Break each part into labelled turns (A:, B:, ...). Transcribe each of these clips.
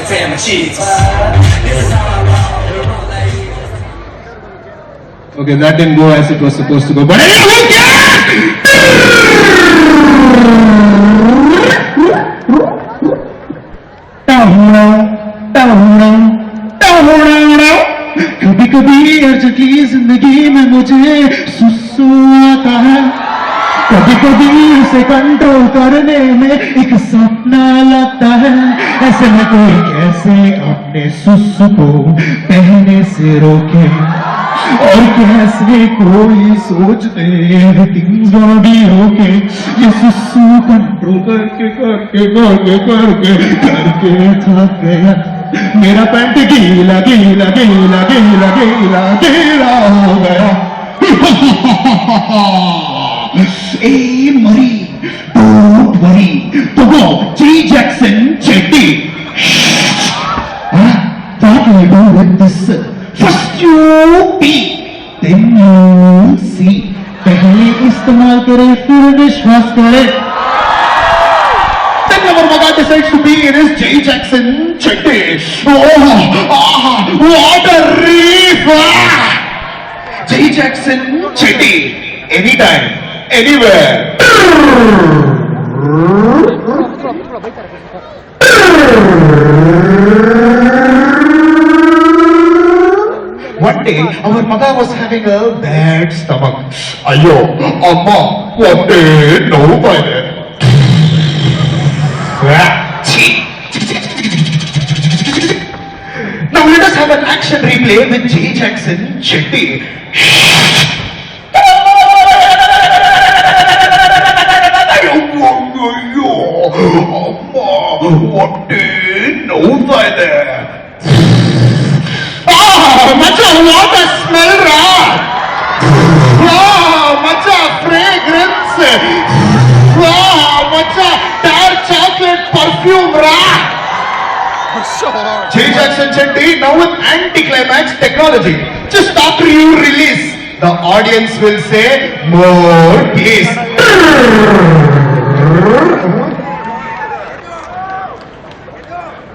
A: family cheeks.
B: Okay, that didn't go as it was supposed to go, but कभी कभी अर्जकी जिंदगी में मुझे सुसु आता है, कभी कभी उसे कंट्रोल करने में एक सपना लगता है, ऐसे में कोई कैसे अपने सुसु को पहने से रोके, और कैसे कोई सोचते थिंग्स gonna be okay, ये सुसु कंट्रोल करके करके करके करके करके थक गया, मेरा पैंट गीला गीला गीला गीला गीला गीला हो गया। ए मरी, डोंट वरी, तो वो G Jackson Chetty, what do I do with this? First you pee, then you see. पहले इस्तेमाल करे फिर विश्वास करे। Then our Maga decides to be in his J. Jackson Chetty. Oh, what a reef! J. Jackson Chetty. Anytime, anywhere. One day, our Maga was having a bad stomach. Ayo, Amma, one day, no by then. Now let us have an action replay with J. Jackson Chetty. What day? No by there. Macha, what a smell, ra! Macha, fragrance! Macha, dark chocolate perfume, ra! J. Jackson Chetty now with anticlimax technology. Just after you release, the audience will say, more please.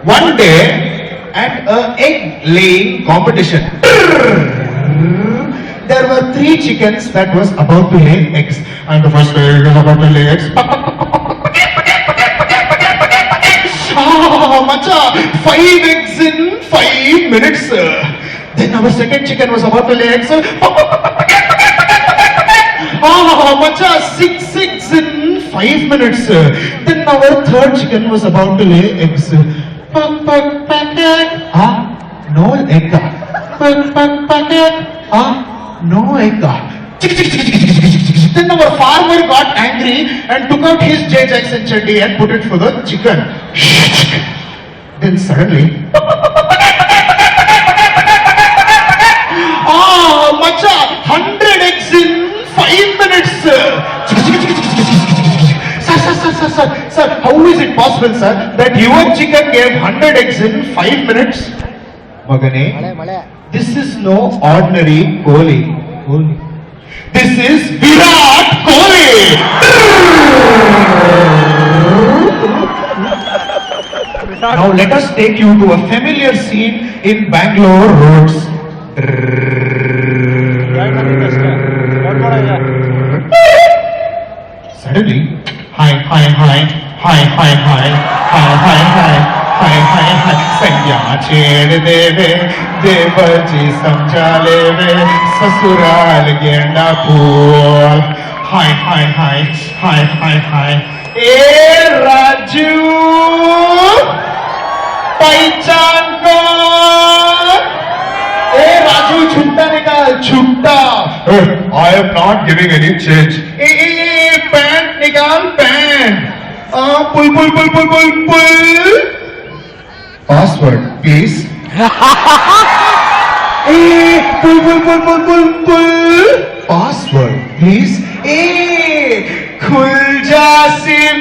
B: One day, at an egg laying competition, there were 3 chickens that was about to lay eggs, and the first egg was about to lay eggs. Macha, 5 eggs in 5 minutes. Then our second chicken was about to lay eggs. Macha, 6 eggs in 5 minutes. Then our third chicken was about to lay eggs. No egg. No egg. Then our farmer got angry and took out his J. Jackson Chetty and put it for the chicken. Then suddenly, Macha, 100 eggs in 5 minutes. Sir, how is it possible, sir, that your chicken gave 100 eggs in 5 minutes? Magane, this is no ordinary Kohli. This is Virat Kohli. Now let us take you to a familiar scene in Bangalore roads. Suddenly, संज्ञा छेड़ देवे देवजी समझा लेवे ससुराल गेंडा फूल हाय ए राजू पहचान कौन ए राजू छुट्टा निकाल छुट्टा I am not giving any change pant निकाल pant pull. Password, please. Pull. Password, please. Khulja Sim.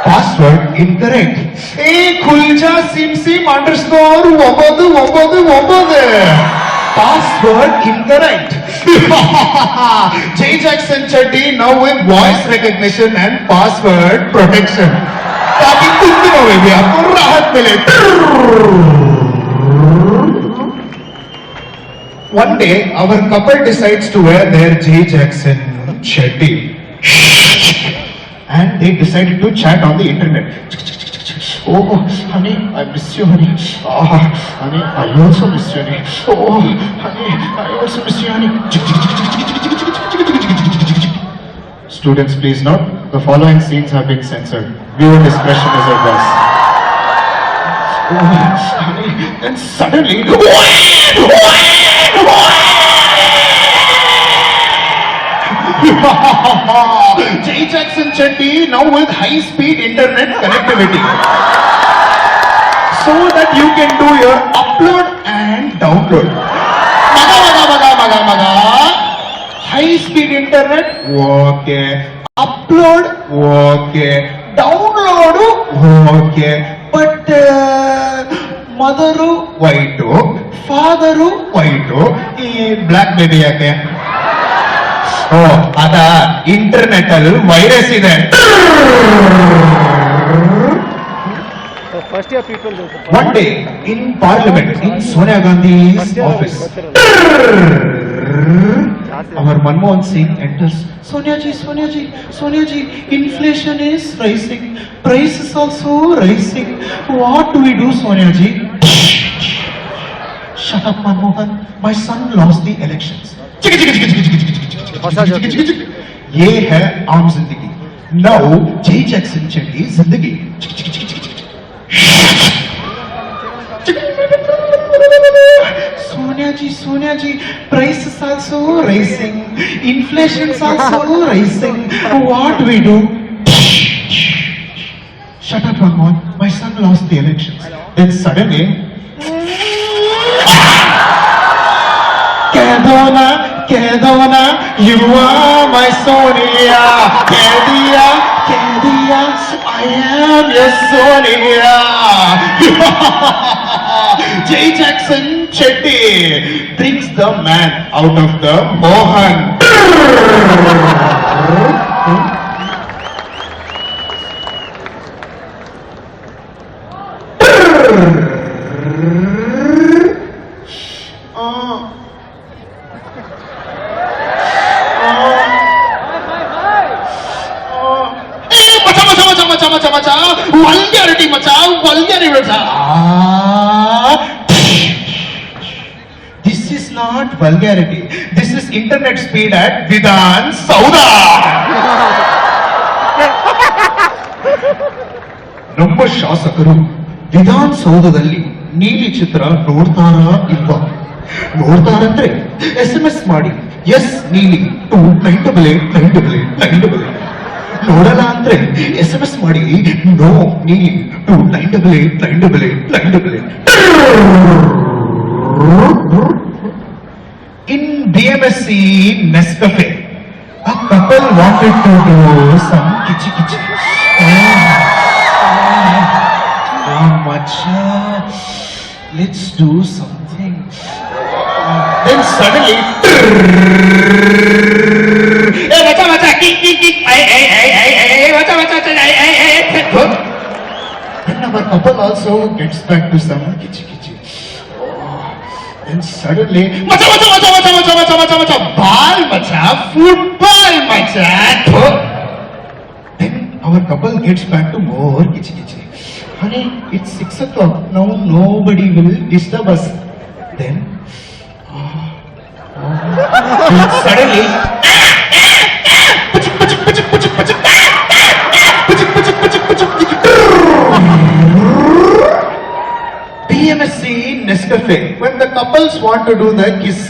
B: Password incorrect. Khulja Sim underscore wabadu. Password incorrect. J. Jackson Chetty now with voice recognition and password protection.
A: ಆದ್ಮೇಲೆ one day our couple decides to wear their J Jackson Shetty and they decided to chat on the internet. Oh honey, I miss you honey. Oh honey, I also miss you honey. Oh honey, I also miss you honey. Students, please note, the following scenes have been censored. Viewer discretion is advised. Oh honey, then suddenly J Jackson Chetty now with high speed internet connectivity so that you can do your upload and download. Maga. High speed internet okay, upload okay, download okay, but mother white, father white, black baby yake. Oh, ಅದ internet ಅಲ್ಲಿ virus ಇದೆ. One day in Parliament, in Sonia Gandhi's office, our Manmohan Singh enters. Sonia ji, inflation is rising, price is also rising. What do we do, Sonia ji? Shut up, Manmohan. My son lost the elections. ये है आम जिंदगी. Now J Jackson Chetty जिंदगी. Sonia ji, price is also rising, inflation is also rising. What we do? Shut up, Manmohan. My son lost the elections. Then suddenly, कह दो ना, you are my Sonia. कह दिया, I am your Sonia. J Jackson Chetty brings the man out of the Mohan. Vulgarity macha. This is not vulgarity. This is internet speed at Vidhan Sauda. ನಮ್ಮ ಶಾಸಕರು ವಿಧಾನ್ ಸೌಧದಲ್ಲಿ ನೀಲಿ ಚಿತ್ರ ನೋಡ್ತಾರಾ ಇಲ್ವಾ? ನೋಡ್ತಾರಂದ್ರೆ SMS ಮಾಡಿ S ನೀಲಿ ಟು 988 ನೋಡಲ್ಲ ಅಂದ್ರೆ SMS ಮಾಡಿ ನೋ ನೀಲಿ to 988. In BMSC Nescafe, a couple wanted to do some kichi. Macha, let's do something. Then suddenly, macha, kick, then our couple also gets back to some kichi. Then suddenly, macha, ball macha, football macha. Then our couple gets back to more kichi. Honey, it's 6 o'clock. Now nobody will disturb us. Then, suddenly, BMSC Nescafe. When the couples want to do the kiss,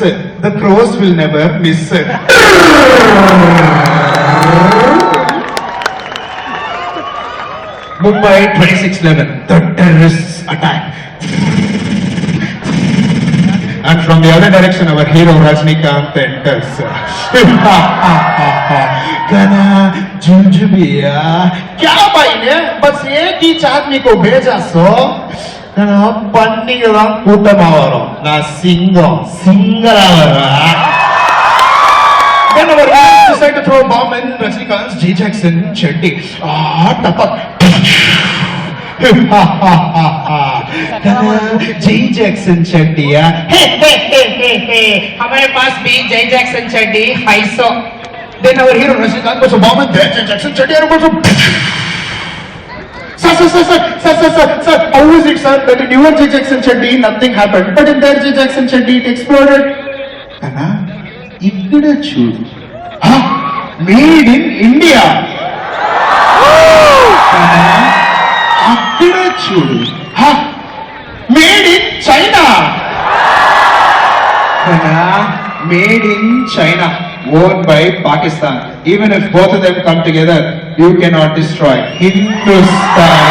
A: the crows will never miss. Mumbai 26/11, the terrorists attack. And from the other direction, our hero Rajnikant enters. Gana Junjubia. क्या भाई ने बस एक ही आदमी को भेजा सो ना पन्नी का कूटमावरो ना सिंगरावरो. Then our heroes decide to throw a bomb in Rajnikant's J Jackson Chetty. Tapak.
B: जय जैक्सन चड्डिया
C: हमारे पास भी जय जैक्सन चड्डी 250.
A: Then our hero Rajnikant was a bomb and then Jackson Chetty and also. Sir, how is it, sir, that in your J. Jackson Chetty nothing happened, but in their J. Jackson Chetty it exploded?
B: कना इकडे చూడు
A: Huh? Made in India.
B: కనా అక్కడ చూడు
A: Huh? Made in China.
B: కనా made in China, owned by Pakistan. Even if both of them come together, you cannot destroy Hindustan.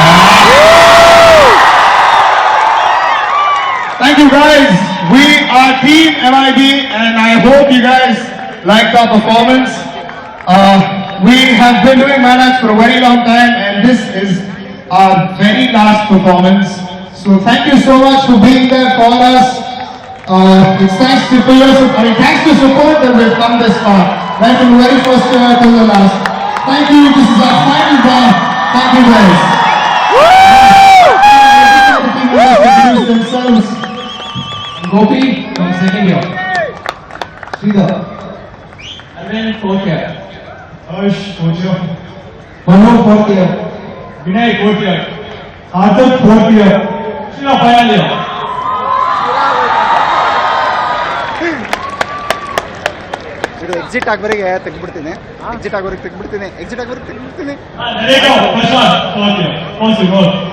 A: Thank you guys. We are Team MIB and I hope you guys liked our performance. We have been doing Manage for a very long time and this is our very last performance. So thank you so much for being there for us. It's thanks to thanks to support that we've come this far. Right from the very first year till the last. Thank you. This is our final bar. Thank you guys. The people have introduced themselves. Gopi from second year. Sridhar.
D: Arvind fourth year.
A: Harsh, fourth year.
B: Manu fourth year.
D: Vinay fourth year.
B: Arthur fourth year.
D: Shiva final year.
E: ಇದು exit ಆಗೋರಿಗೆ ತೆಗ್ದ್ಬಿಡ್ತೀನಿ exit ಆಗೋರಿಗೆ ತೆಗ್ದ್ಬಿಡ್ತೀನಿ
D: Nareko first one fourth year. First.